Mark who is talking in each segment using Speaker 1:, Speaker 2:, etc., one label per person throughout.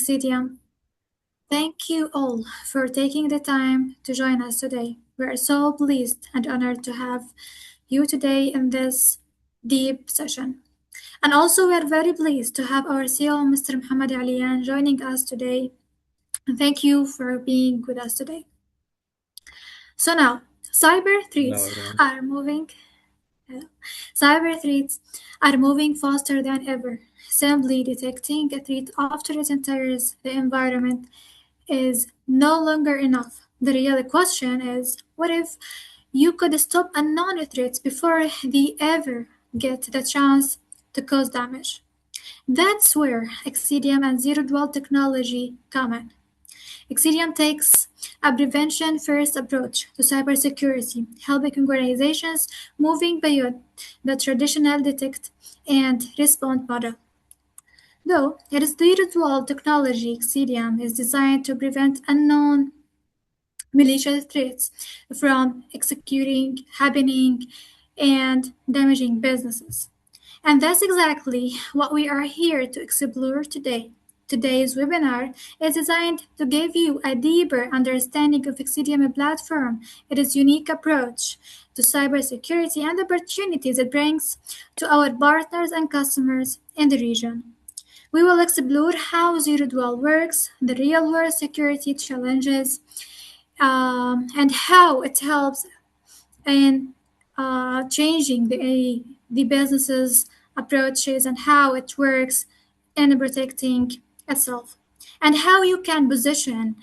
Speaker 1: Xcitium. Thank you all for taking the time to join us today. We are so pleased and honored to have you today in this deep session. And also, we are very pleased to have our CEO, Mr. Muhammad Aliyan, joining us today. And thank you for being with us today. So now, cyber
Speaker 2: Hello,
Speaker 1: threats
Speaker 2: everyone.
Speaker 1: are moving. Cyber threats are moving faster than ever. Simply detecting a threat after it enters the environment is no longer enough. The real question is, what if you could stop unknown threats before they ever get the chance to cause damage? That's where Xcitium and Zero Dwell technology come in. Xcitium takes a prevention-first approach to cybersecurity, helping organizations moving beyond the traditional detect and respond model. Though it is zero-dwell technology, Xcitium is designed to prevent unknown malicious threats from executing, happening, and damaging businesses. And that's exactly what we are here to explore today. Today's webinar is designed to give you a deeper understanding of Xcitium platform, its unique approach to cybersecurity, and the opportunities it brings to our partners and customers in the region. We will explore how Zero Dwell works, the real world security challenges, and how it helps in changing the business's approaches and how it works in protecting itself, and how you can position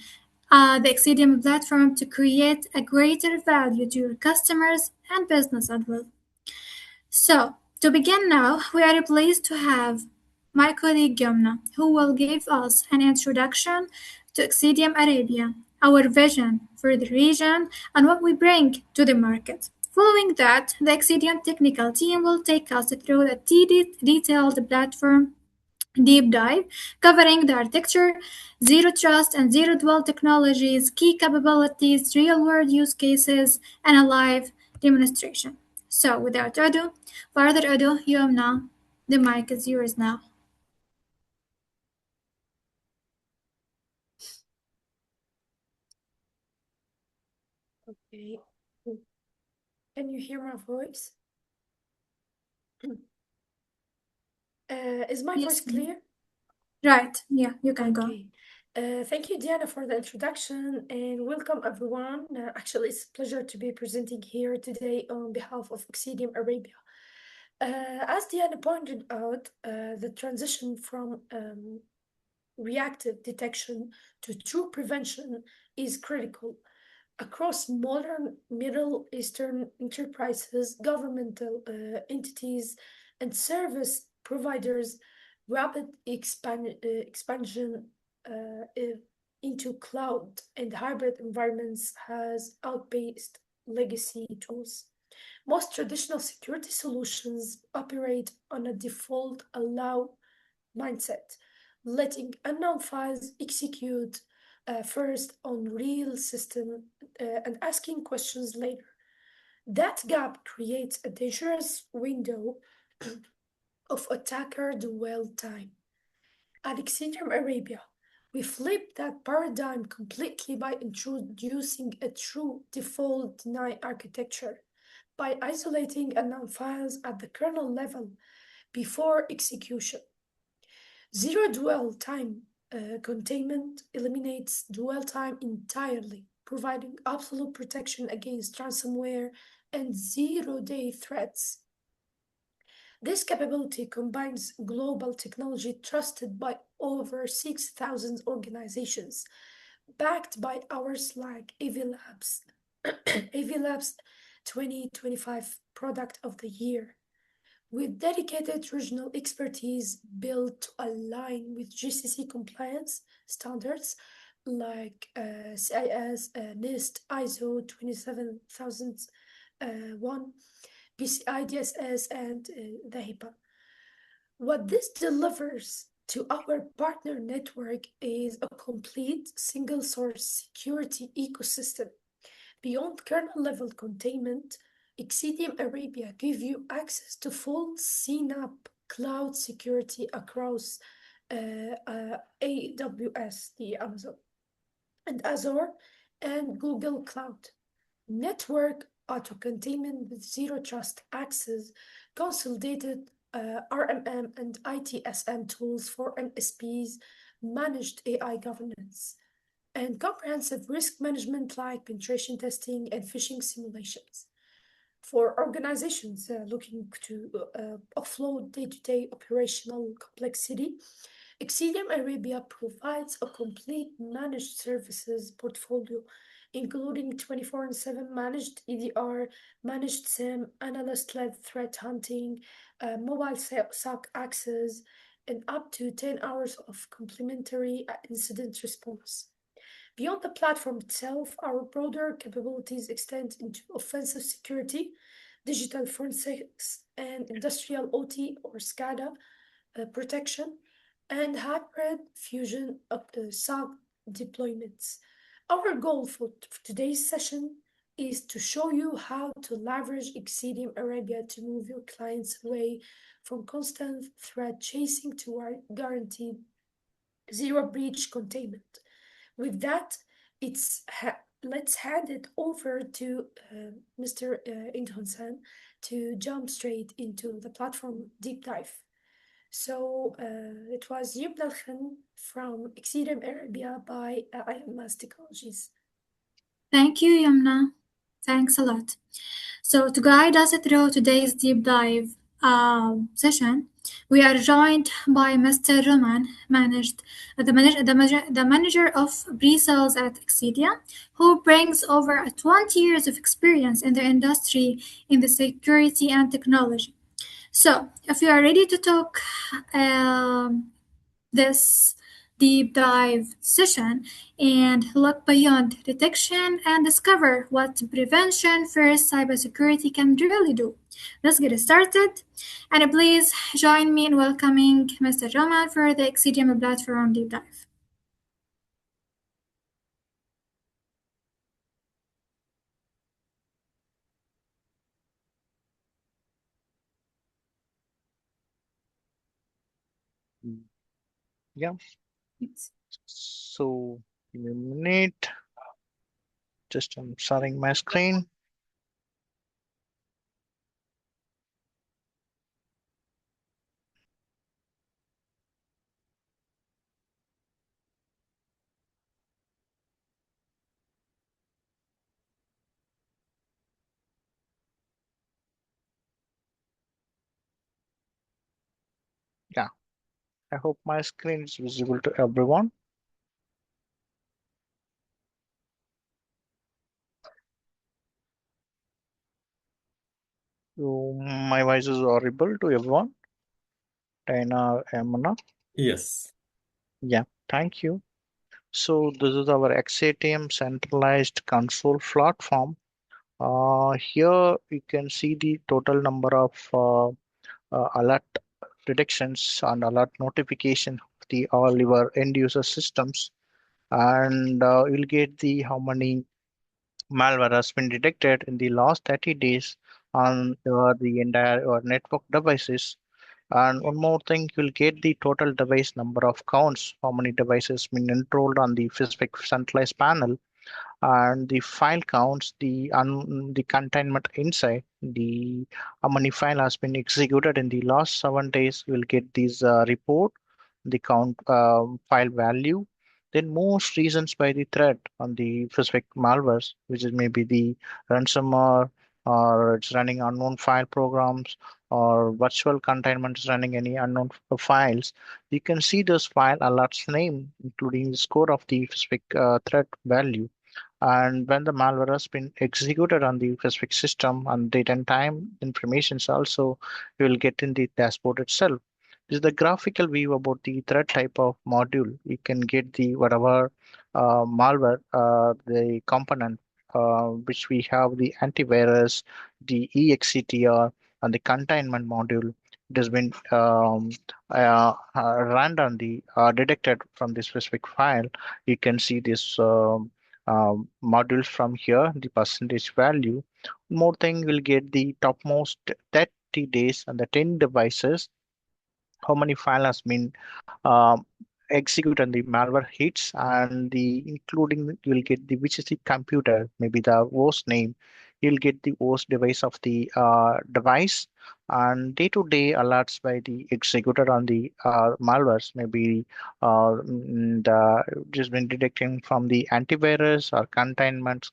Speaker 1: the Xcitium platform to create a greater value to your customers and business as well. So, to begin now, we are pleased to have my colleague Yomna, who will give us an introduction to Xcitium Arabia, our vision for the region, and what we bring to the market. Following that, the Xcitium technical team will take us through a detailed platform deep dive, covering the architecture, zero trust and zero dwell technologies, key capabilities, real world use cases, and a live demonstration. So, without further ado, Yomna, the mic is yours now.
Speaker 3: Okay. Can you hear my voice? Is my voice
Speaker 1: Yes.
Speaker 3: clear?
Speaker 1: Right. Yeah, you can go.
Speaker 3: Okay. Thank you, Diana, for the introduction, and welcome everyone. Actually, it's a pleasure to be presenting here today on behalf of Xcitium Arabia. As Diana pointed out, the transition from reactive detection to true prevention is critical. Across modern Middle Eastern enterprises, governmental entities, and service providers, rapid expansion into cloud and hybrid environments has outpaced legacy tools. Most traditional security solutions operate on a default allow mindset, letting unknown files execute first on real system and asking questions later. That gap creates a dangerous window of attacker dwell time. At Xcitium Arabia, we flipped that paradigm completely by introducing a true default deny architecture, by isolating unknown files at the kernel level before execution. Zero dwell time containment eliminates dwell time entirely, providing absolute protection against ransomware and zero-day threats. This capability combines global technology trusted by over 6,000 organizations, backed by ours like AV Labs, AV Labs 2025 Product of the Year, with dedicated regional expertise built to align with GCC compliance standards like CIS, NIST, ISO 27001, PCI DSS, and the HIPAA. What this delivers to our partner network is a complete single source security ecosystem. Beyond kernel level containment, Xcitium Arabia give you access to full CNAPP cloud security across AWS, the Amazon, and Azure, and Google Cloud. Network auto containment with zero trust access, consolidated RMM and ITSM tools for MSPs, managed AI governance, and comprehensive risk management like penetration testing and phishing simulations. For organizations looking to offload day to day operational complexity, Xcitium Arabia provides a complete managed services portfolio, including 24/7 managed EDR, managed SIM, analyst led threat hunting, mobile SOC access, and up to 10 hours of complementary incident response. Beyond the platform itself, our broader capabilities extend into offensive security, digital forensics, and industrial OT or SCADA protection, and hybrid fusion of the SOC deployments. Our goal for today's session is to show you how to leverage Xcitium Arabia to move your clients away from constant threat chasing toward guaranteed zero breach containment. With that, let's hand it over to Mr. Indhonsan to jump straight into the platform deep dive. So it was Yibn Al Khan from Xcitium Arabia by IMS Technologies.
Speaker 1: Thank you, Yumna. Thanks a lot. So, to guide us through today's deep dive session, we are joined by Mr. Roman, the manager of pre-sales at Excedia, who brings over 20 years of experience in the industry in the security and technology. So, if you are ready to talk this deep dive session and look beyond detection and discover what prevention first cybersecurity can really do. Let's get started. And please join me in welcoming Mr. Roman for the Xcitium platform deep dive.
Speaker 2: Yeah,
Speaker 1: Thanks.
Speaker 2: so give me a minute. Just I'm sharing my screen. Yeah, I hope my screen is visible to everyone. So my voice is audible to everyone. Dana, Emma.
Speaker 4: Yes.
Speaker 2: Yeah, thank you. So this is our Xcitium centralized control platform. Here you can see the total number of alert detections and alert notification of the all your end user systems, and you'll get the how many malware has been detected in the last 30 days on the entire network devices. And one more thing, you'll get the total device number of counts, how many devices been enrolled on the specific centralized panel, and the file counts, the containment inside, the how many file has been executed in the last 7 days. You'll get this report, the count file value, then most reasons by the threat on the specific malwares, which is maybe the ransomware, or it's running unknown file programs, or virtual containment is running any unknown files. You can see this file alerts name, including the score of the specific threat value, and when the malware has been executed on the specific system, and date and time information also you will get in the dashboard itself. This is the graphical view about the threat type of module. You can get the whatever malware, the component, which we have the antivirus, the exctr, and the containment module. It has been randomly detected from the specific file. You can see this modules from here, the percentage value. More thing, will get the topmost 30 days and the 10 devices how many file has been um, executed on the malware hits, and the including you'll get the which is the computer, maybe the host name. You'll get the host device of the device, and day-to-day alerts by the executor on the malwares, maybe the just been detecting from the antivirus or containment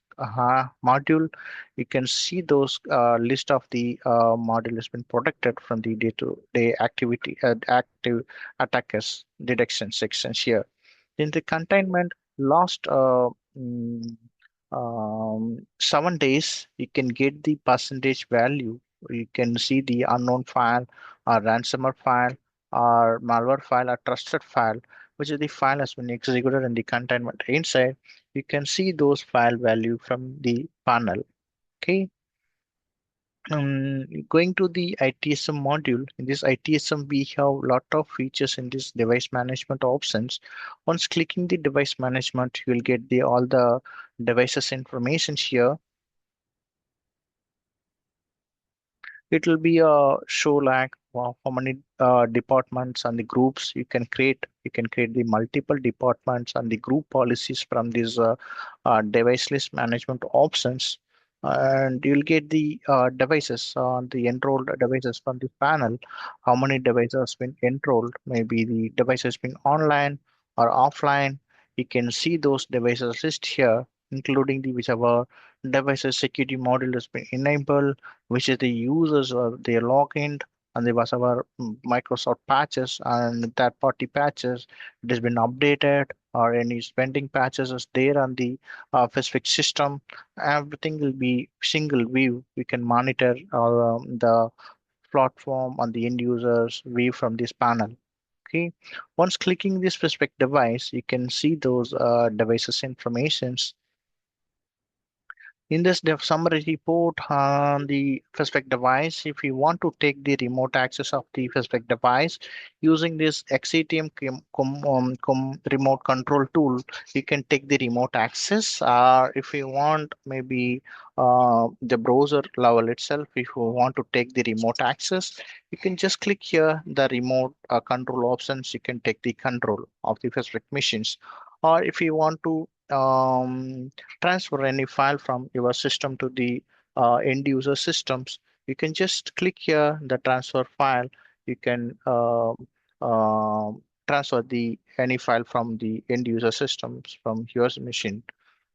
Speaker 2: module. You can see those list of the module has been protected from the day-to-day activity active attackers detection sections here. In the containment, last 7 days, you can get the percentage value. You can see the unknown file, or ransomware file, or malware file, or trusted file, which is the file has been executed in the containment. Inside, you can see those file value from the panel. Okay. Going to the ITSM module, in this ITSM, we have a lot of features in this device management options. Once clicking the device management, you will get the all the devices information here. It will be a show like how many departments and the groups you can create. You can create the multiple departments and the group policies from these device list management options. And you'll get the devices on the enrolled devices from the panel. How many devices been enrolled? Maybe the device has been online or offline. You can see those devices list here, including the whichever devices security module has been enabled, which is the users or their login, and there was our Microsoft patches and third party patches. It has been updated, or any spending patches is there on the specific system. Everything will be single view. We can monitor the platform and the end users view from this panel. Okay, once clicking this specific device, you can see those devices informations. In this dev summary report on the specific device, if you want to take the remote access of the specific device using this Xcitium remote control tool, you can take the remote access. If you want, maybe the browser level itself, if you want to take the remote access, you can just click here the remote control options. You can take the control of the specific machines. Or if you want to transfer any file from your system to the end user systems, you can just click here the transfer file. You can transfer the any file from the end user systems from your machine.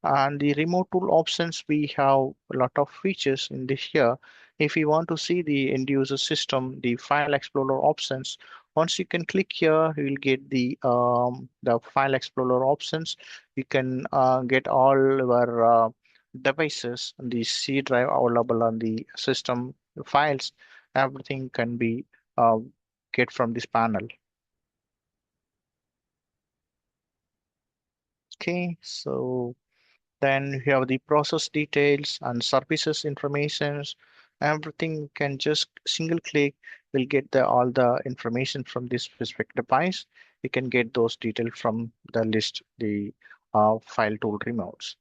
Speaker 2: And the remote tool options, we have a lot of features in this here. If you want to see the end user system, the file explorer options, once you can click here, you will get the file explorer options. You can get all your devices and the C drive available on the system files. Everything can be uh, get from this panel. Okay, so then you have the process details and services informations. Everything can just single click will get all the information from this specific device. You can get those details from the list, the file tool remotes.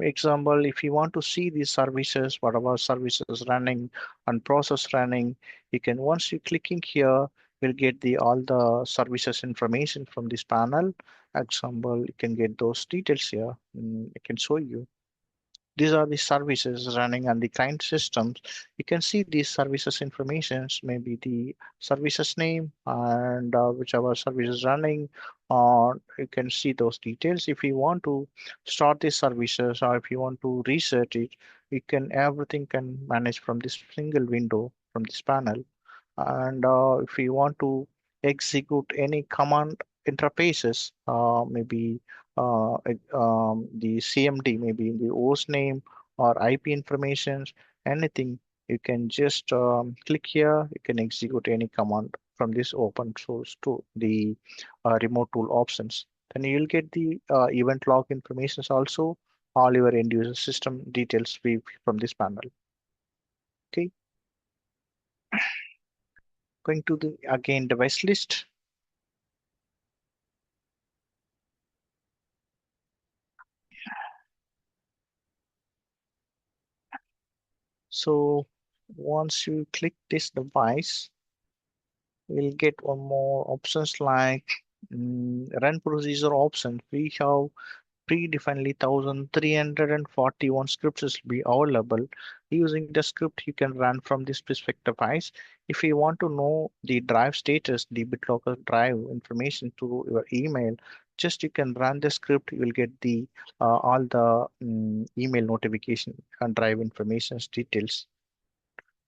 Speaker 2: Example, if you want to see these services, whatever services running and process running, you can once you clicking here, will get the all the services information from this panel. Example, you can get those details here. I can show you. These are the services running on the client systems. You can see these services informations, maybe the services name and whichever service is running. Or you can see those details. If you want to start these services or if you want to research it, you can everything can manage from this single window from this panel. And if you want to execute any command interfaces, maybe the CMD, maybe the host name or IP information, anything, you can just click here. You can execute any command from this open source to the remote tool options. Then you'll get the event log informations also, all your end user system details from this panel. Okay, going to the again device list. So once you click this device, we'll get one more options like run procedure option. We have predefinedly 1341 scripts will be available. Using the script you can run from this specific device. If you want to know the drive status, the BitLocker drive information to your email, just you can run the script, you will get the all the email notification and drive information details.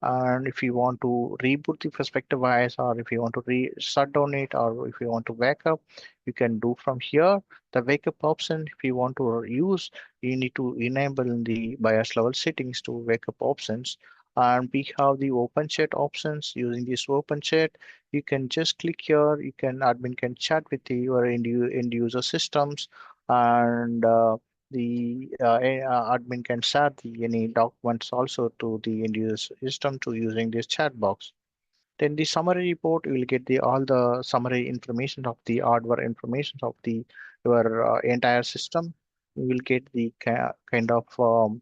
Speaker 2: And if you want to reboot the perspective device, or if you want to shut down it, or if you want to back up, you can do from here. The wake up option, if you want to use, you need to enable in the BIOS level settings to wake up options. And we have the open chat options. Using this open chat, you can just click here, you can admin can chat with your end user systems, and the admin can share any documents also to the end user system to using this chat box. Then the summary report, you will get the all the summary information of the hardware information of the your entire system. You will get the kind of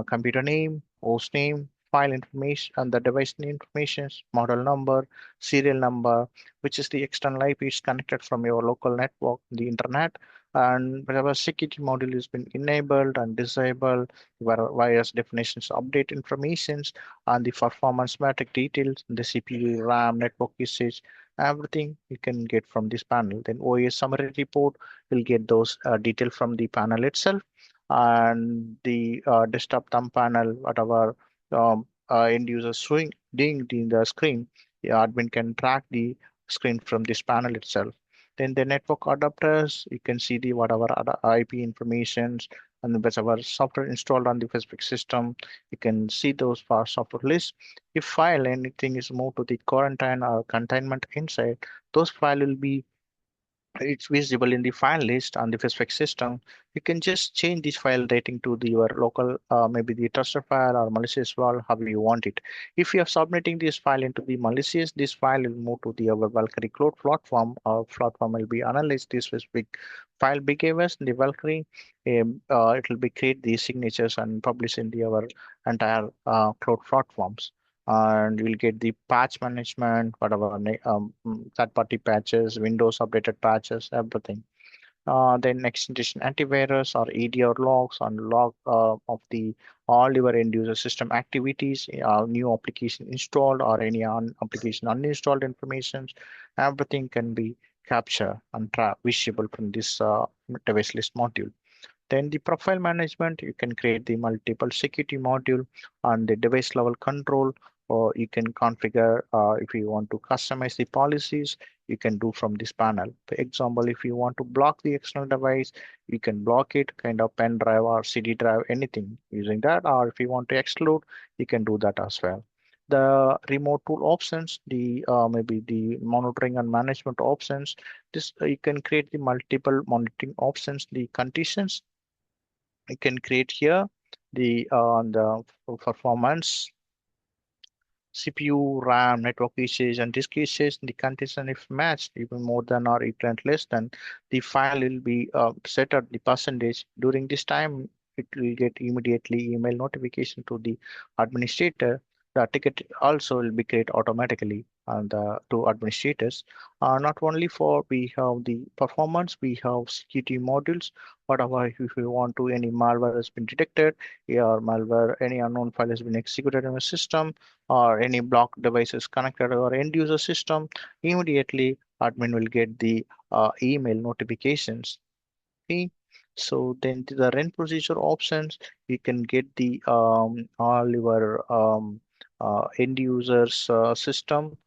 Speaker 2: computer name, host name, file information, and the device information, model number, serial number, which is the external IP is connected from your local network, the internet, and whatever security module has been enabled and disabled, various definitions, update informations, and the performance metric details, the CPU, RAM, network usage, everything you can get from this panel. Then OS summary report, you'll get those details from the panel itself, and the desktop thumb panel, whatever end user showing doing in the screen, the admin can track the screen from this panel itself. Then the network adapters, you can see the whatever IP informations and whatever software installed on the specific system. You can see those for software list. If file anything is moved to the quarantine or containment inside, those file will be it's visible in the file list on the specific system. You can just change this file rating to your local, maybe the trusted file or malicious file, however you want it. If you are submitting this file into the malicious, this file will move to the our Valkyrie cloud platform. Our platform will be analyze this specific file behaviors in the Valkyrie. It will be create these signatures and publish in the our entire cloud platforms, and you'll get the patch management, whatever third-party patches, Windows updated patches, everything. Then next edition antivirus or EDR logs on log of the all your end user system activities, new application installed or any application uninstalled information, everything can be captured and visible from this device list module. Then the profile management, you can create the multiple security module and the device level control, or you can configure if you want to customize the policies, you can do from this panel. For example, if you want to block the external device, you can block it, kind of pen drive or CD drive, anything using that. Or if you want to exclude, you can do that as well. The remote tool options, the maybe the monitoring and management options, this you can create the multiple monitoring options, the conditions you can create here, the performance, CPU, RAM, network usage, and disk usage. The condition if matched, even more than or equal less than, the file will be set at the percentage. During this time, it will get immediately email notification to the administrator. The ticket also will be created automatically and to administrators. Not only for we have the performance, we have security modules. Whatever if you want to any malware has been detected, or malware any unknown file has been executed in the system, or any block devices connected to our end user system, immediately admin will get the email notifications. Okay. So then the run procedure options, you can get the all your end users system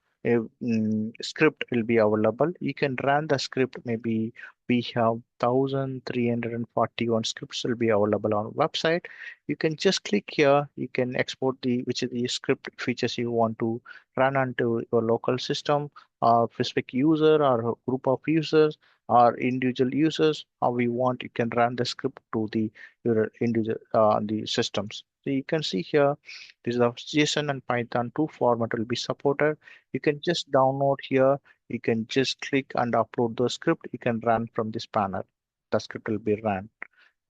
Speaker 2: script will be available. You can run the script. Maybe we have 1341 scripts will be available on website. You can just click here. You can export the which is the script features you want to run onto your local system, or specific user or a group of users or individual users. How you want, you can run the script to the your individual the systems. So you can see here, this is a JSON and Python 2 format will be supported. You can just download here. You can just click and upload the script. You can run from this panel. The script will be run.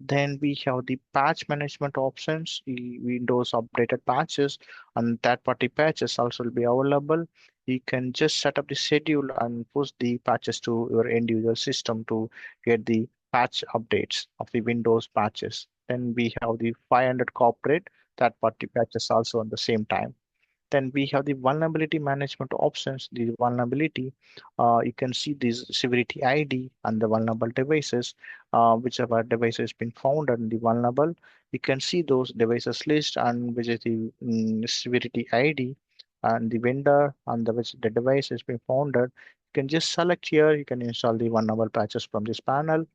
Speaker 2: Then we have the patch management options, the Windows updated patches, and third-party patches also will be available. You can just set up the schedule and push the patches to your end user system to get the patch updates of the Windows patches. Then we have the 500 corporate third-party patches also at the same time. Then we have the vulnerability management options. The vulnerability, you can see this severity ID and the vulnerable devices, whichever device has been found and the vulnerable. You can see those devices list and which is the severity ID and the vendor and the which the device has been founded. You can just select here. You can install the vulnerable patches from this panel.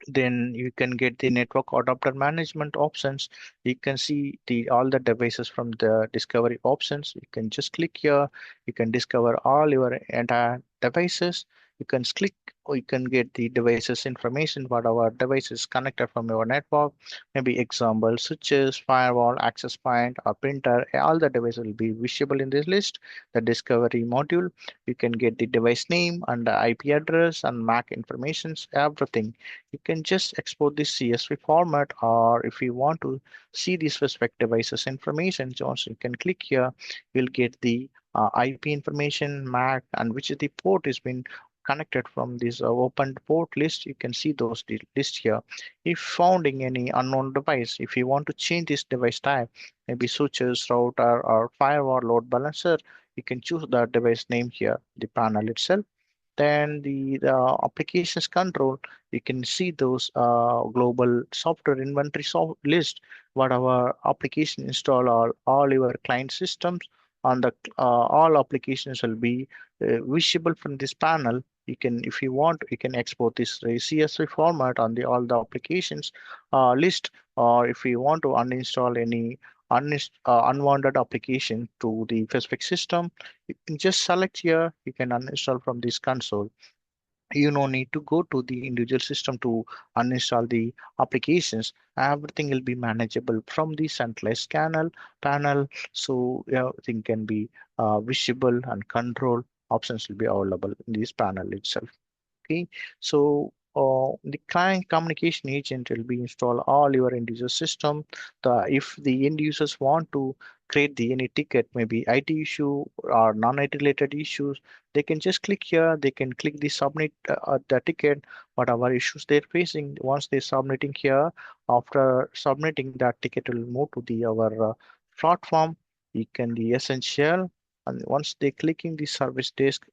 Speaker 2: Then you can get the network adapter management options. You can see the all the devices from the discovery options. You can just click here. You can discover all your entire devices. You can click or you can get the devices information what our device is connected from your network. Maybe example switches, firewall, access point, or printer. All the devices will be visible in this list. The discovery module. You can get the device name and the IP address and MAC informations, everything. You can just export this CSV format, or if you want to see the specific devices information, Johnson, you can click here. You'll get the IP information, MAC, and which is the port has been connected from this open port list. You can see those list here. If founding any unknown device, if you want to change this device type, maybe switches, router, or firewall load balancer, you can choose the device name here, the panel itself. Then the applications control, you can see those global software inventory list, whatever application install all your client systems on the all applications will be visible from this panel. You can, if you want, you can export this CSV format on the all the applications list, or if you want to uninstall any unwanted application to the specific system, you can just select here. You can uninstall from this console. You no need to go to the individual system to uninstall the applications. Everything will be manageable from the centralized panel. So everything can be visible and control options will be available in this panel itself. Okay, so the client communication agent will be installed all your end user system. If the end users want to create the any ticket, maybe IT issue or non-IT related issues, they can just click here. They can click the submit the ticket, whatever issues they're facing. Once they're submitting here, after submitting that ticket will move to the our platform. You can the essential, and once they clicking the service desk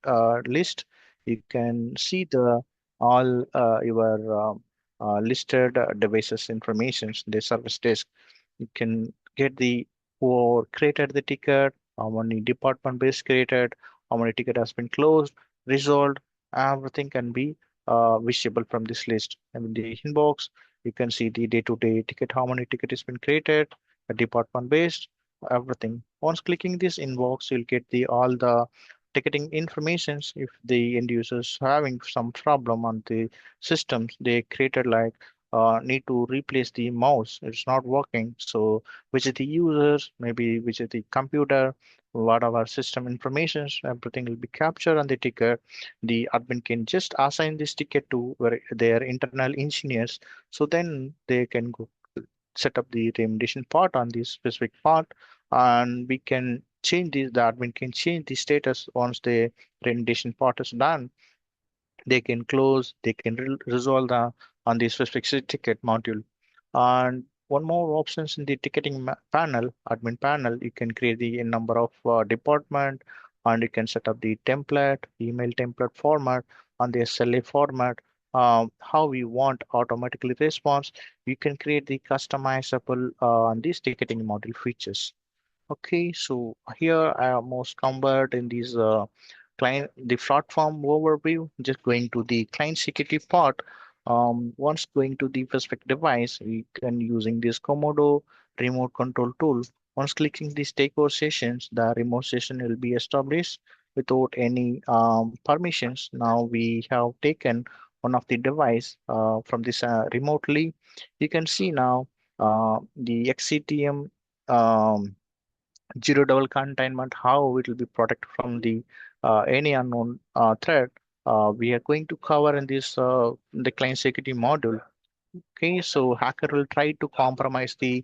Speaker 2: list, you can see the all your listed devices informations, the service desk. You can get the who created the ticket, how many department base created, how many ticket has been closed, resolved. Everything can be visible from this list. And in the inbox, you can see the day-to-day ticket, how many ticket has been created, the department based, everything. Once clicking this inbox, you'll get the all the ticketing informations. If the end users having some problem on the systems, they created like need to replace the mouse, it's not working. So which is the users, maybe which is the computer, whatever system informations, everything will be captured on the ticket. The admin can just assign this ticket to their internal engineers, so then they can go set up the remediation part on this specific part, and we can change this. The admin can change the status once the remediation part is done. They can close, they can resolve the on the specific ticket module. And one more options in the ticketing panel, admin panel, you can create the number of department, and you can set up the template, email template format, on the SLA format, how we want automatically response. You can create the customizable on these ticketing module features. Okay, so here I am most covered in these the platform overview. Just going to the client security part. Once going to the specific device, we can using this Komodo remote control tool. Once clicking these takeover sessions, the remote session will be established without any permissions. Now we have taken one of the device from this remotely. You can see now the Xcitium zero double containment, how it will be protected from the any unknown threat. We are going to cover in this the client security module. Okay, so hacker will try to compromise the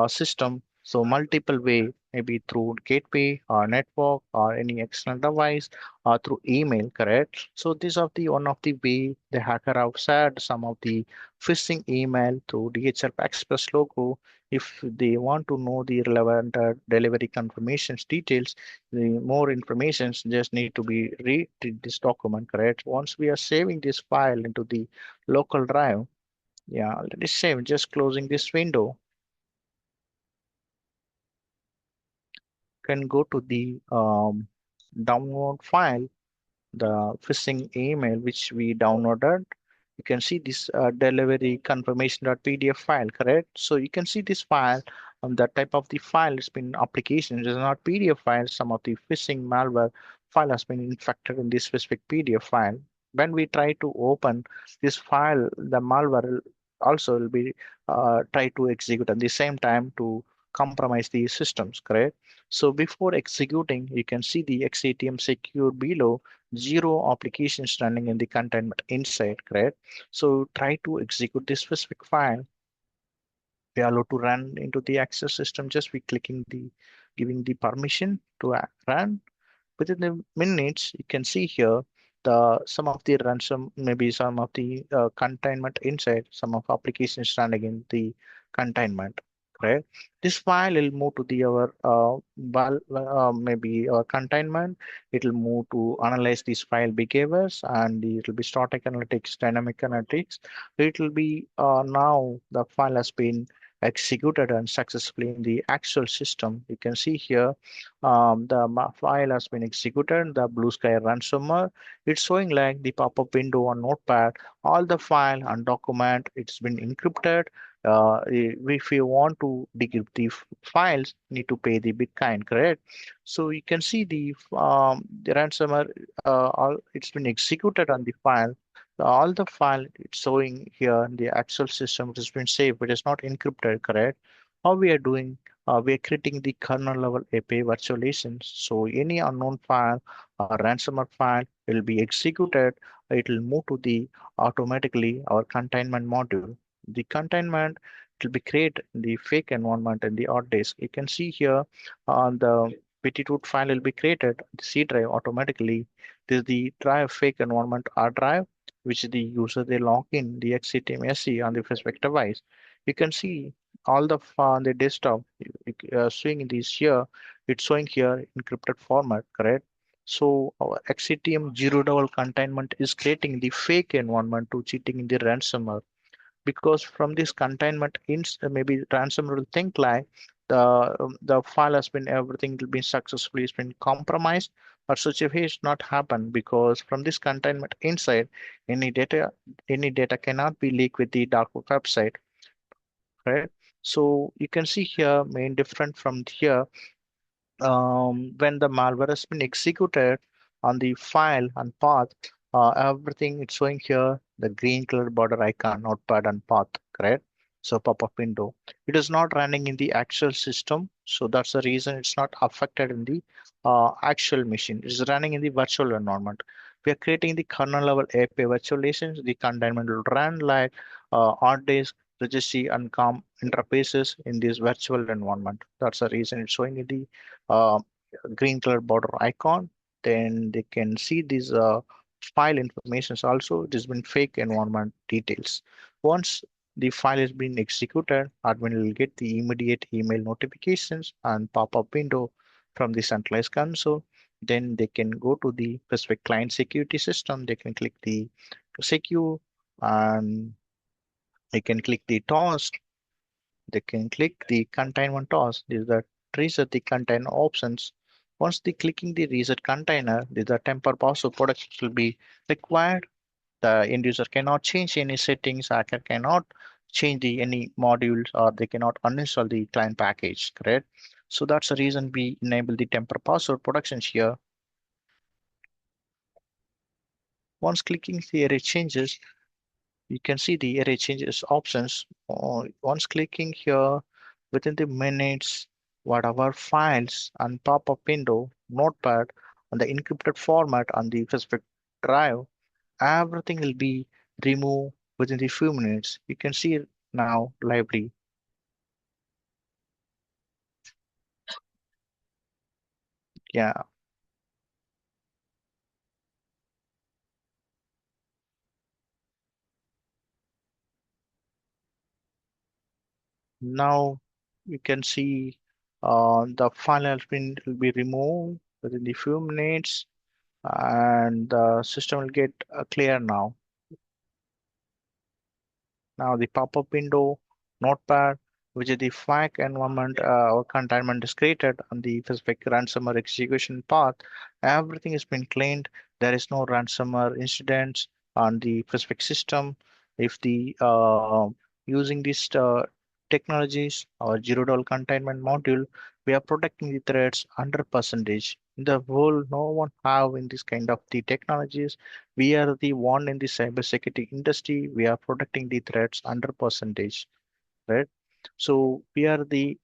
Speaker 2: system. So multiple way, maybe through gateway or network or any external device or through email, correct? So these are the one of the way the hacker have said some of the phishing email through DHL Express logo. If they want to know the relevant delivery confirmations details, the more informations just need to be read this document, correct? Once we are saving this file into the local drive, yeah, let us save. Just closing this window. Can go to the download file, the phishing email which we downloaded. You can see this delivery confirmation.pdf file, correct? So you can see this file, that type of the file has been application. It is not PDF file. Some of the phishing malware file has been infected in this specific PDF file. When we try to open this file, the malware also will be try to execute at the same time to compromise the systems, correct? So before executing, you can see the Xcitium secure below zero applications running in the containment inside, correct? So try to execute this specific file. We are allowed to run into the access system just by clicking the giving the permission to run. Within the minutes, you can see here the some of the ransom, maybe some of the containment inside, some of applications running in the containment. Right. This file will move to the our maybe our containment. It will move to analyze these file behaviors, and it will be static analytics, dynamic analytics. It will be now the file has been executed and successfully in the actual system. You can see here the file has been executed, the blue sky ransomware. It's showing like the pop-up window on Notepad, all the file and document, it's been encrypted. If you want to decrypt the files, need to pay the Bitcoin, correct? So you can see the ransomware, all it's been executed on the file. All the file it's showing here in the actual system, it has been saved, but it's not encrypted, correct? How we are doing? We are creating the kernel level API virtualization. So any unknown file or ransomware file will be executed. It will move to the automatically our containment module. The containment will be create the fake environment in the hard disk. You can see here on the petitoot file will be created, the C drive automatically. This is the drive fake environment R drive, which the user they log in the Xcitium SE on the specific device. You can see all the on the desktop showing this here, it's showing here encrypted format, correct? So our Xcitium zero double containment is creating the fake environment to cheating in the ransomware, because from this containment maybe ransomware will think like the file has been everything will be successfully has been compromised, but such a case not happen, because from this containment inside any data cannot be leaked with the dark web website, right? So you can see here main different from here, when the malware has been executed on the file and path, everything it's showing here, the green color border icon, notepad and path, correct? So pop-up window. It is not running in the actual system. So that's the reason it's not affected in the actual machine. It's running in the virtual environment. We are creating the kernel level API virtualizations. The containment will run like hard disk, registry and COM interfaces in this virtual environment. That's the reason it's showing in the uh, green color border icon. Then they can see these file informations also. It has been fake environment details. Once the file has been executed, admin will get the immediate email notifications and pop-up window from the centralized console. Then they can go to the specific client security system. They can click the secure, and they can click the task. They can click the containment task. These are reset the container options. Once they clicking the reset container, these are temporary password protections will be required. The end user cannot change any settings. Hacker cannot change any modules, or they cannot uninstall the client package. Correct. So that's the reason we enable the temporary password protections here. Once clicking the array changes, you can see the array changes options. Once clicking here, within the minutes, whatever files and pop-up window, notepad, on the encrypted format on the specific drive, everything will be removed within the few minutes. You can see it now lively. Yeah. Now you can see the file has been will be removed within the few minutes, and the system will get clear now. Now the pop-up window, notepad, which is the flag environment or containment is created on the specific ransomware execution path. Everything has been cleaned. There is no ransomware incidents on the specific system. If the using these technologies or zero-day containment module, we are protecting the threats 100%. In the world, no one have in this kind of the technologies. We are the one in the cybersecurity industry. We are protecting the threats 100%, right? So we are the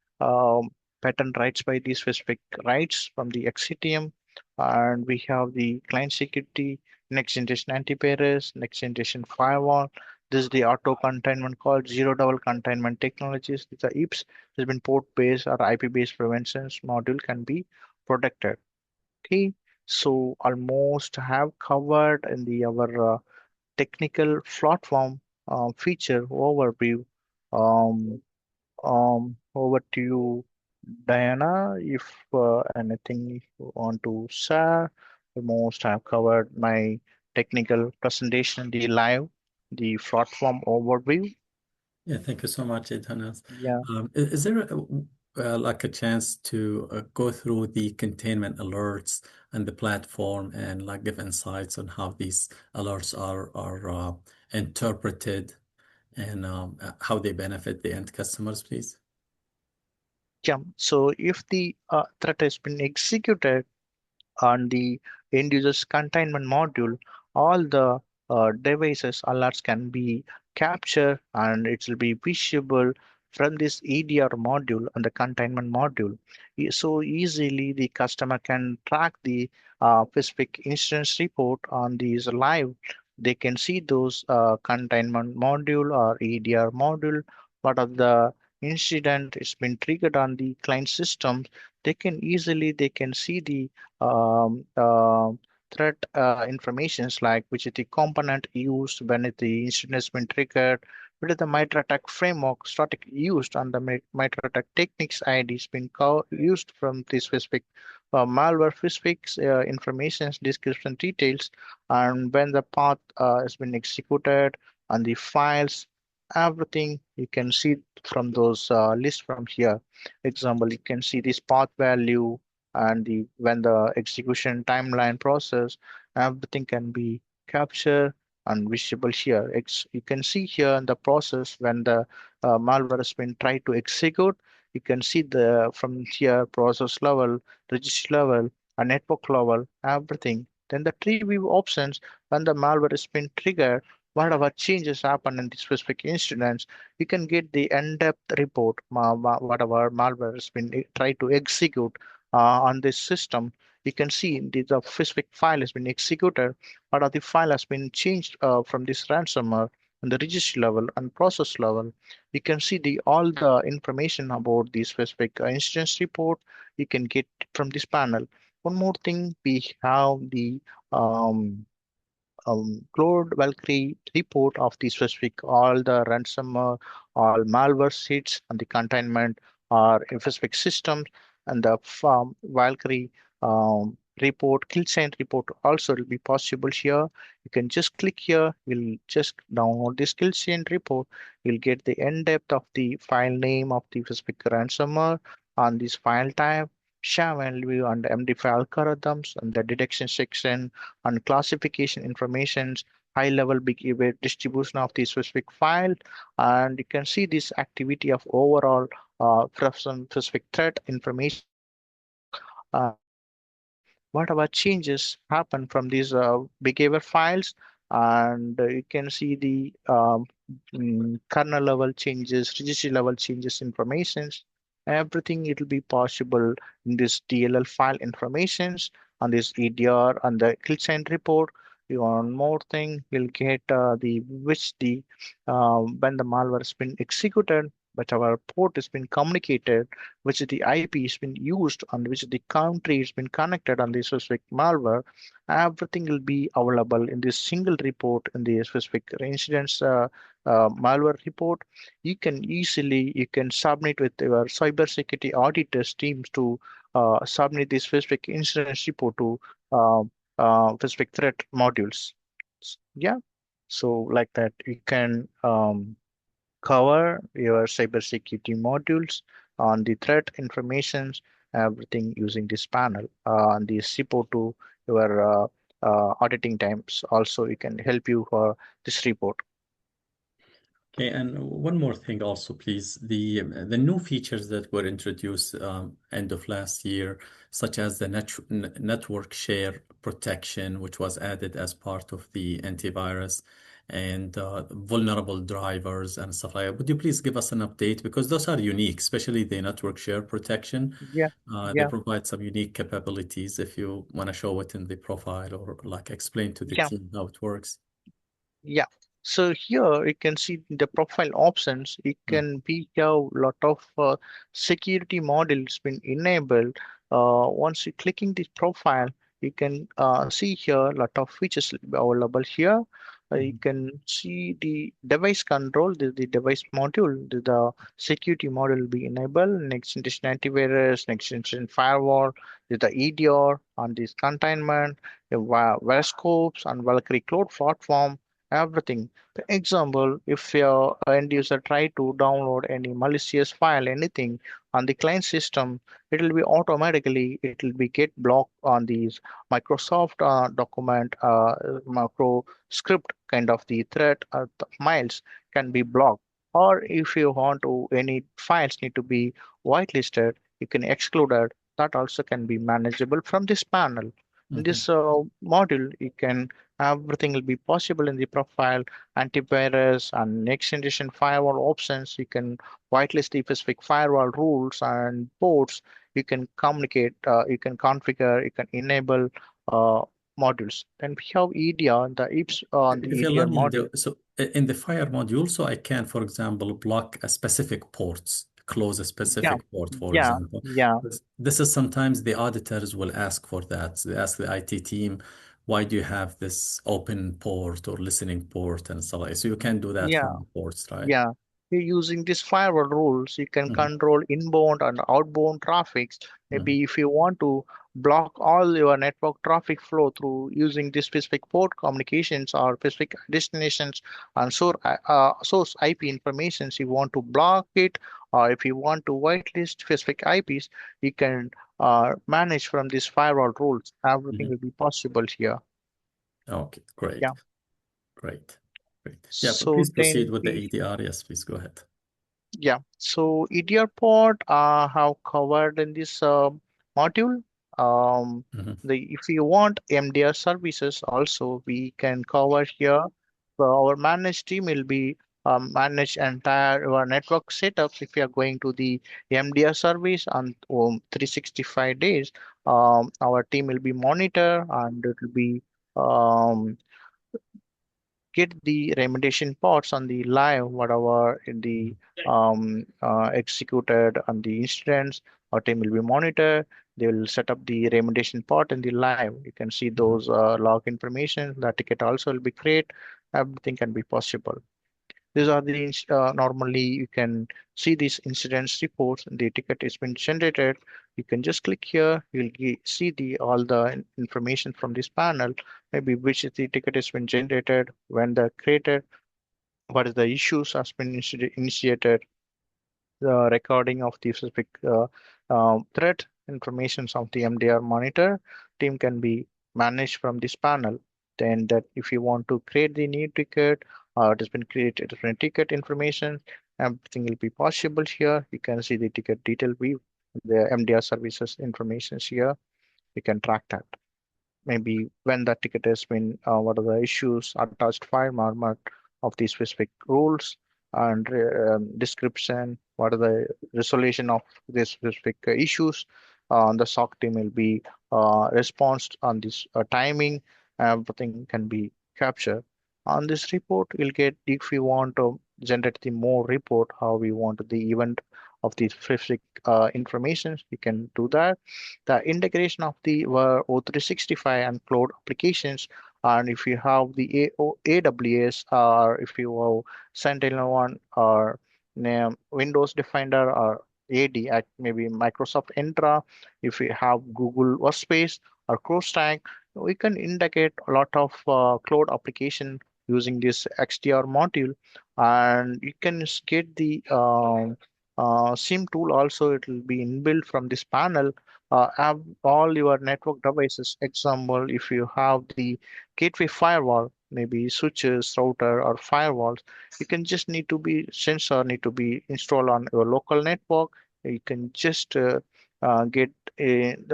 Speaker 2: patent rights by the specific rights from the Xcitium, and we have the client security, next generation antivirus, next generation firewall. This is the auto containment called zero double containment technologies. These are IPS. Has been port based or IP based preventions module can be protected. Okay, so almost have covered in the our technical platform feature overview. Um, Over to you, Diana. If anything you want to share, almost have covered my technical presentation, the live, the platform overview.
Speaker 4: Yeah, thank you so much, Idhanas.
Speaker 2: Yeah.
Speaker 4: Is there like a chance to go through the containment alerts and the platform and like give insights on how these alerts are interpreted and how they benefit the end customers, please?
Speaker 2: Yeah. So if the threat has been executed on the end user's containment module, all the devices alerts can be captured and it will be visible from this EDR module and the containment module. So easily the customer can track the specific instance report on these live. They can see those containment module or EDR module. What of the incident has been triggered on the client system, they can see the um, uh, threat informations like which is the component used when the incident has been triggered, what is the MITRE ATT&CK framework static used and the MITRE ATT&CK techniques ID has been used from the specific malware specific informations, description details, and when the path has been executed and the files, everything you can see from those lists from here. Example, you can see this path value and the when the execution timeline process, everything can be captured and visible here. You can see here in the process when the malware has been tried to execute, you can see the from here process level, registry level, and network level, everything. Then the tree view options when the malware has been triggered, whatever changes happen in the specific instance, you can get the in-depth report, whatever malware has been tried to execute on this system. You can see the specific file has been executed, or the file has been changed from this ransomware on the registry level and process level. You can see the all the information about the specific instance report you can get from this panel. One more thing, we have the um, Cloud Valkyrie report of the specific all the ransomware, all malware seeds and the containment or specific systems, and the Valkyrie report, kill chain report also will be possible here. You can just click here, you'll just download this kill chain report. You'll get the in-depth of the file name of the specific ransomware on this file type, sham value and MD5 algorithms and the detection section and classification informations, high level big event distribution of the specific file, and you can see this activity of overall from some specific threat information and whatever changes happen from these behavior files, and you can see the kernel level changes, registry level changes informations, everything. It will be possible in this DLL file informations on this EDR and the kill chain report. One more thing, you'll get the which the when the malware has been executed, which our port has been communicated, which the IP has been used, and which the country has been connected on the specific malware. Everything will be available in this single report in the specific incidents malware report. You can submit with your cybersecurity auditors teams to submit this specific incident report to uh, specific threat modules. Yeah, so like that you can cover your cybersecurity modules on the threat informations, everything using this panel. On the report to your auditing times also you can help you for this report.
Speaker 4: Okay, and one more thing also, please. The new features that were introduced end of last year, such as the network share protection, which was added as part of the antivirus, and vulnerable drivers and stuff like that. Would you please give us an update? Because those are unique, especially the network share protection.
Speaker 2: Yeah,
Speaker 4: They
Speaker 2: yeah,
Speaker 4: provide some unique capabilities if you want to show it in the profile or like explain to the
Speaker 2: yeah.
Speaker 4: team how it works.
Speaker 2: Yeah. So here you can see the profile options. It
Speaker 4: Mm,
Speaker 2: can be a lot of security modules been enabled. Once you clicking this profile, you can see here a lot of features available here. You
Speaker 4: mhm,
Speaker 2: can see the device control, the device module, the security module will be enabled. Next generation antivirus, next generation firewall, the EDR, and this containment, the scopes and Valkyrie cloud platform, everything. For example, if your end user try to download any malicious file, anything on the client system, it will be automatically, it will be get blocked on these Microsoft document macro script kind of the threat files can be blocked. Or if you want to any files need to be whitelisted, you can exclude it. That also can be manageable from this panel. In
Speaker 4: mhm.
Speaker 2: this module, you can everything will be possible in the profile, antivirus and next generation firewall options. You can whitelist the specific firewall rules and ports. You can communicate, you can configure, you can enable uh, modules. Then we have EDR, the IPS on the
Speaker 4: If you allow
Speaker 2: EDR
Speaker 4: me,
Speaker 2: module.
Speaker 4: in the fire module, so I can, for example, block a specific ports, close a
Speaker 2: Yeah,
Speaker 4: specific port, for
Speaker 2: yeah,
Speaker 4: example.
Speaker 2: yeah,
Speaker 4: This is sometimes the auditors will ask for that. They ask the IT team, why do you have this open port or listening port and stuff like that? So you can do that
Speaker 2: yeah.
Speaker 4: from the ports, right?
Speaker 2: Yeah, you're using these firewall rules, you can
Speaker 4: Hmm.
Speaker 2: control inbound and outbound traffics.
Speaker 4: Hmm.
Speaker 2: Maybe if you want to block all your network traffic flow through using this specific port communications or specific destinations and source IP informations, you want to block it, or if you want to whitelist specific IPs, you can manage from these firewall rules. Everything
Speaker 4: Hmm.
Speaker 2: will be possible here.
Speaker 4: Okay, great,
Speaker 2: Yeah.
Speaker 4: great, great. Yeah, but
Speaker 2: So
Speaker 4: please proceed
Speaker 2: then
Speaker 4: with the
Speaker 2: we
Speaker 4: EDR. Yes, please go ahead.
Speaker 2: Yeah, so EDR port have covered in this module. Um,
Speaker 4: Hmm.
Speaker 2: if you want MDR services also we can cover here. So our managed team will be manage entire our network setups. If you are going to the MDR service on 365 days, our team will be monitor and it will be um, get the remediation parts on the live, whatever in the executed on the incidents, our team will be monitored. They will set up the remediation part in the live. You can see
Speaker 4: Hmm.
Speaker 2: those log information. The ticket also will be created. Everything can be possible. These are the normally you can see these incidents reports. The ticket has been generated. You can just click here. You'll see the all the information from this panel. Maybe which is the ticket has been generated, when they're created, what is the issues has been initiated, the recording of the specific threat information of the MDR monitor team can be managed from this panel. Then that if you want to create the new ticket, it has been created different ticket information, everything will be possible here. You can see the ticket detail view, the MDR services information here. You can track that. Maybe when that ticket has been, what are the issues, attached file format of the specific rules and description, what are the resolution of this specific issues. The SOC team will be response on this timing. everything can be captured. On this report, you'll get if we want to generate the more report, how we want the event of the specific information, we can do that. The integration of the O365 and cloud applications, and if you have the AWS or if you have Sentinel-1 or Windows Defender or AD at maybe Microsoft Entra, if you have Google Workspace or CrowdStrike, we can indicate a lot of cloud application using this XDR module, and you can get the SIM tool also. It will be inbuilt from this panel. Have all your network devices. Example, if you have the gateway firewall, maybe switches, router, or firewalls, you can just need to be sensor need to be installed on your local network. You can just get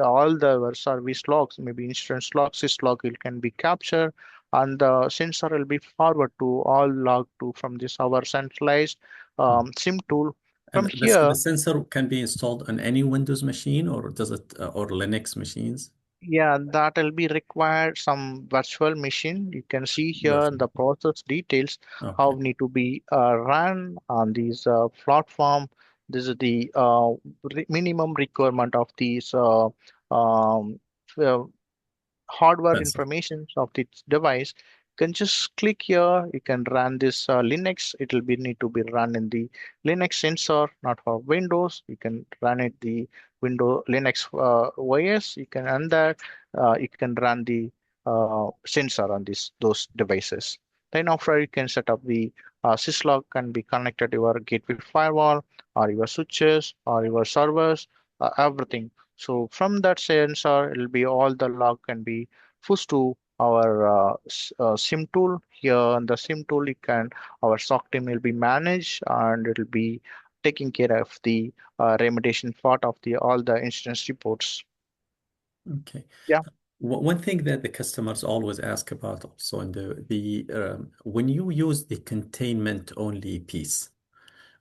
Speaker 2: all the service logs, maybe instance logs, syslog, it can be captured, and the sensor will be forward to all log to from this our centralized
Speaker 4: Mhm.
Speaker 2: SIM tool.
Speaker 4: And
Speaker 2: From
Speaker 4: the
Speaker 2: here,
Speaker 4: sensor can be installed on any Windows machine, or does it, or Linux machines?
Speaker 2: yeah, that will be required some virtual machine. You can see here in
Speaker 4: Virtual.
Speaker 2: the process details how
Speaker 4: Okay.
Speaker 2: need to be run on these platform. This is the minimum requirement of these uh, hardware
Speaker 4: Sensor.
Speaker 2: information of this device. You can just click here. You can run this Linux. It will be need to be run in the Linux sensor, not for Windows. You can run it the Windows Linux OS. You can run that. You can run the sensor on those devices. Then after you can set up the syslog can be connected to your gateway firewall or your switches or your servers, everything. So from that sensor, it'll be all the log can be pushed to our SIM tool. Here on the SIM tool, you can our SOC team will be managed and it'll be taking care of the remediation part of the all the instance reports.
Speaker 4: Okay.
Speaker 2: Yeah,
Speaker 4: One thing that the customers always ask about also in the when you use the containment only piece,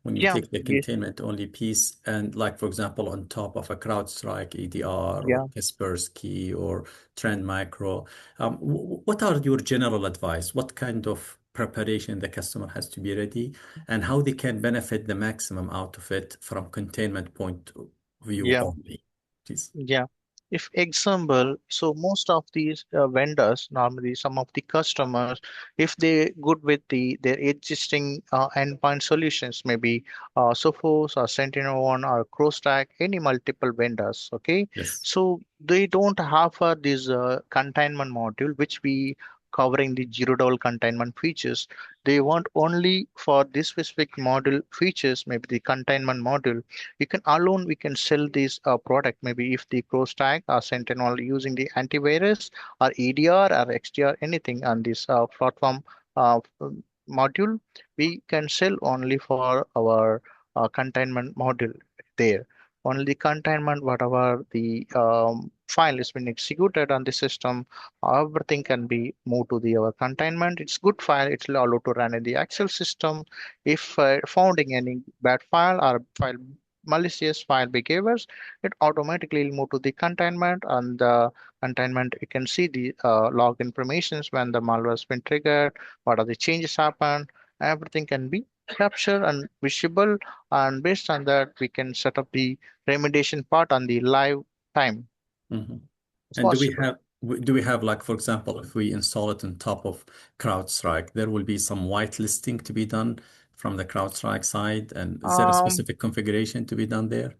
Speaker 4: when you
Speaker 2: yeah,
Speaker 4: take the
Speaker 2: yes,
Speaker 4: containment only piece and like, for example, on top of a CrowdStrike EDR or
Speaker 2: yeah.
Speaker 4: Kaspersky or Trend Micro, what are your general advice? What kind of preparation the customer has to be ready and how they can benefit the maximum out of it from containment point of view
Speaker 2: Yeah.
Speaker 4: only, please?
Speaker 2: Yeah. If example, so most of these vendors, normally some of the customers, if they good with their existing endpoint solutions, maybe Sophos or Sentinel-1 or CrowdStrike, any multiple vendors, okay?
Speaker 4: Yes.
Speaker 2: So they don't have this containment module, which we covering the zero-level containment features. They want only for this specific module features, maybe the containment module we can alone we can sell this product maybe if the cross tag or sentinel using the antivirus or EDR or XDR anything on this platform module we can sell only for our containment module there only the containment whatever the file has been executed on the system everything can be moved to the our containment it's good file it's allowed to run in the Excel system if finding any bad file or file malicious file behaviors, it automatically will move to the containment and the containment you can see the log informations when the malware has been triggered, what are the changes happen, everything can be captured and visible and based on that we can set up the remediation part on the live time.
Speaker 4: Mm-hmm.
Speaker 2: It's
Speaker 4: And
Speaker 2: possible.
Speaker 4: do we have like, for example, if we install it on top of CrowdStrike, there will be some whitelisting to be done from the CrowdStrike side, and is there a
Speaker 2: Um,
Speaker 4: specific configuration to be done there?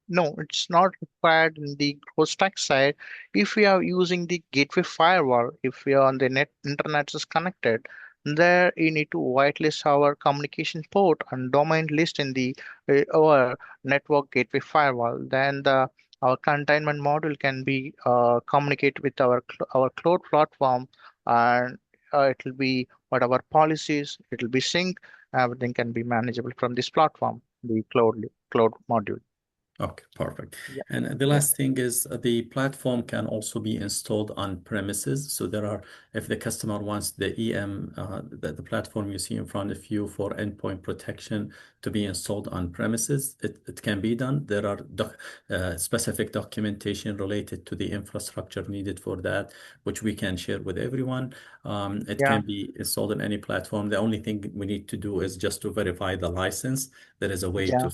Speaker 2: No, it's not required in the stack side. If we are using the gateway firewall, if we are on the internet is connected, there you need to whitelist our communication port and domain list in the our network gateway firewall. Then the our containment module can be communicate with our cloud platform, and it will be whatever policies it will be sync. Everything can be manageable from this platform, the cloud module.
Speaker 4: Okay, perfect.
Speaker 2: Yeah,
Speaker 4: And the
Speaker 2: yeah,
Speaker 4: last thing is the platform can also be installed on premises. So there are, if the customer wants the EM, the platform you see in front of you for endpoint protection to be installed on premises, it can be done. There are specific documentation related to the infrastructure needed for that, which we can share with everyone. It
Speaker 2: yeah,
Speaker 4: can be installed on any platform. The only thing we need to do is just to verify the license. There is a way to
Speaker 2: yeah,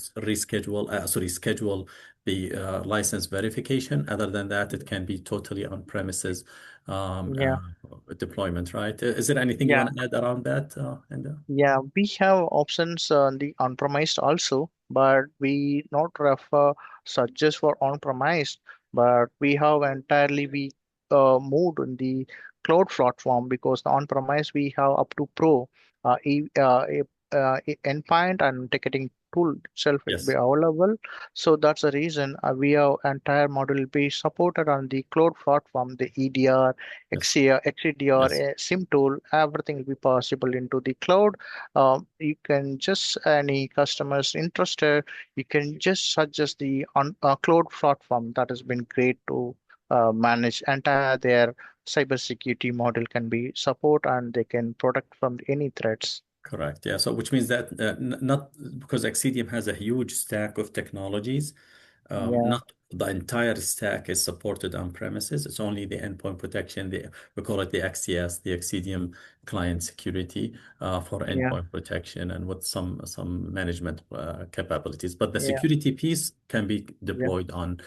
Speaker 4: schedule the license verification. Other than that, it can be totally on premises
Speaker 2: yeah,
Speaker 4: deployment, right? Is there anything you
Speaker 2: yeah.
Speaker 4: want to add around that,
Speaker 2: Yeah, we have options on the on-premise also, but we not refer suggest for on-premise, but we have entirely we moved in the cloud platform because the on-premise we have up to Pro, endpoint and ticketing tool itself will be
Speaker 4: Yes,
Speaker 2: available. So that's the reason we have entire module be supported on the cloud platform, the EDR,
Speaker 4: yes,
Speaker 2: XCDR,
Speaker 4: yes.
Speaker 2: SIM tool, everything will be possible into the cloud. You can just any customers interested, you can just suggest the on cloud platform that has been great to manage entire their cybersecurity model can be support and they can protect from any threats.
Speaker 4: Correct. Yeah. So which means that not because Xcitium has a huge stack of technologies,
Speaker 2: Yeah,
Speaker 4: not the entire stack is supported on premises. It's only the endpoint protection. We call it the XCS, the Xcitium Client Security, for
Speaker 2: yeah,
Speaker 4: endpoint protection and with some management capabilities. But the
Speaker 2: yeah,
Speaker 4: security piece can be
Speaker 2: yeah,
Speaker 4: deployed on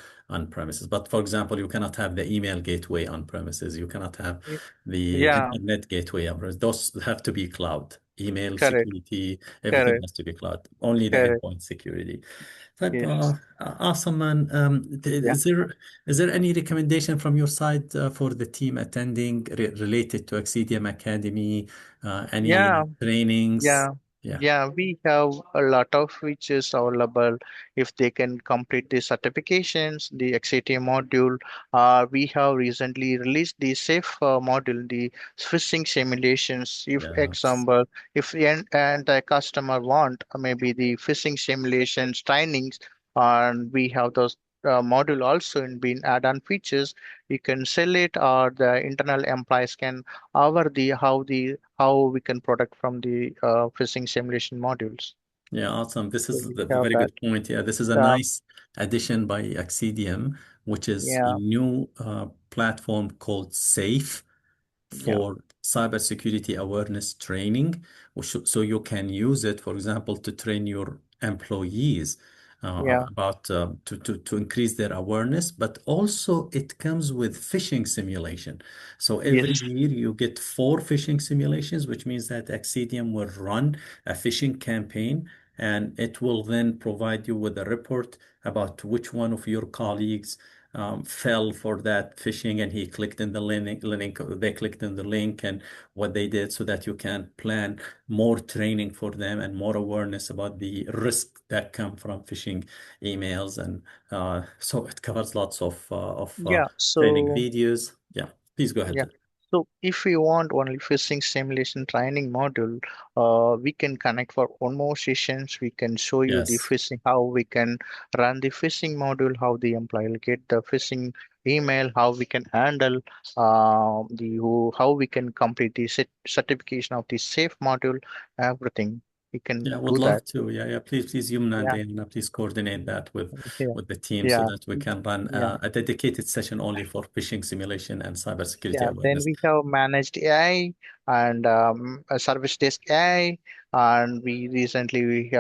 Speaker 4: premises. But for example, you cannot have the email gateway on premises. You cannot have
Speaker 2: yeah,
Speaker 4: the
Speaker 2: yeah,
Speaker 4: internet gateway on premises. Those have to be cloud. Email
Speaker 2: correct,
Speaker 4: security, everything
Speaker 2: correct,
Speaker 4: has to be cloud. Only the
Speaker 2: correct,
Speaker 4: endpoint security. طيب,
Speaker 2: yes,
Speaker 4: awesome, man.
Speaker 2: yeah,
Speaker 4: Is there any recommendation from your side for the team attending related to Xcitium Academy? Any
Speaker 2: yeah.
Speaker 4: trainings?
Speaker 2: Yeah,
Speaker 4: Yeah.
Speaker 2: yeah, we have a lot of features available if they can complete the certifications, the XAT module. We have recently released the safe module, the phishing simulations. If
Speaker 4: Yes.
Speaker 2: example, if and the customer want maybe the phishing simulations trainings, and we have those module also in being add-on features, you can sell it or the internal employees can our how we can protect from the phishing simulation modules.
Speaker 4: Yeah, awesome. This
Speaker 2: So
Speaker 4: is
Speaker 2: we
Speaker 4: a
Speaker 2: have
Speaker 4: very
Speaker 2: that.
Speaker 4: good point. Yeah, this is a
Speaker 2: Uh,
Speaker 4: nice addition by Xcitium, which is a
Speaker 2: yeah,
Speaker 4: new platform called SAFE
Speaker 2: yeah,
Speaker 4: for cybersecurity awareness training. So you can use it, for example, to train your employees
Speaker 2: yeah,
Speaker 4: about to increase their awareness, but also it comes with phishing simulation. So every
Speaker 2: yes,
Speaker 4: year you get 4 phishing simulations, which means that Xcitium will run a phishing campaign and it will then provide you with a report about which one of your colleagues fell for that phishing and he clicked in the link, they clicked in the link and what they did so that you can plan more training for them and more awareness about the risk that come from phishing emails. And so it covers lots of
Speaker 2: yeah.
Speaker 4: training
Speaker 2: So
Speaker 4: videos. Yeah, please go
Speaker 2: yeah.
Speaker 4: ahead.
Speaker 2: So if we want only phishing simulation training module, we can connect for one more sessions. We can show you the
Speaker 4: Yes.
Speaker 2: phishing, how we can run the phishing module, how the employee will get the phishing email, how we can handle how we can complete the certification of the safe module, everything. We can
Speaker 4: Yeah, I would
Speaker 2: do
Speaker 4: love
Speaker 2: that.
Speaker 4: to. Yeah. Please, Yumna and
Speaker 2: Yeah,
Speaker 4: Diana, please coordinate that
Speaker 2: yeah,
Speaker 4: with the team so
Speaker 2: yeah,
Speaker 4: that we can run
Speaker 2: yeah.
Speaker 4: a dedicated session only for phishing simulation and cybersecurity
Speaker 2: Yeah, then
Speaker 4: awareness.
Speaker 2: we have managed AI and a service desk AI, and we recently we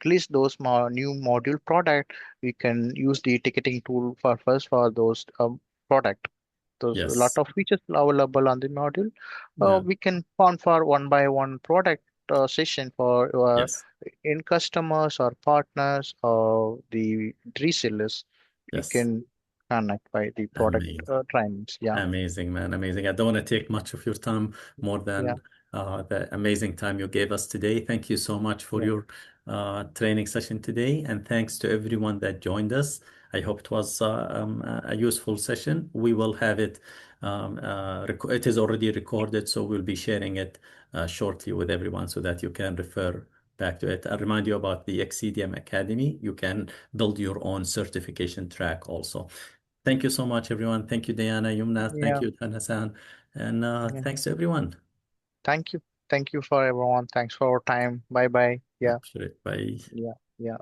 Speaker 2: released those new module product. We can use the ticketing tool for first for those product. Those a lot
Speaker 4: Yes.
Speaker 2: of features available on the module.
Speaker 4: Yeah.
Speaker 2: We can fund for one by one product session for
Speaker 4: Yes.
Speaker 2: in customers or partners or the resellers. We
Speaker 4: Yes.
Speaker 2: can connect by the product
Speaker 4: Amazing.
Speaker 2: trainings. Yeah.
Speaker 4: Amazing, man. Amazing. I don't want to take much of your time more
Speaker 2: Yeah.
Speaker 4: than the amazing time you gave us today. Thank you so much for
Speaker 2: Yeah.
Speaker 4: your training session today. And thanks to everyone that joined us. I hope it was a useful session. We will have it, it is already recorded, so we'll be sharing it shortly with everyone so that you can refer back to it. I'll remind you about the Xcitium Academy. You can build your own certification track also. Thank you so much, everyone. Thank you, Diana, Yumna. Thank
Speaker 2: Yeah,
Speaker 4: you, Hassan. And
Speaker 2: yeah.
Speaker 4: thanks to everyone.
Speaker 2: Thank you. Thank you for everyone. Thanks for our time. Bye bye. Yeah,
Speaker 4: Appreciate it. Bye.
Speaker 2: yeah, yeah.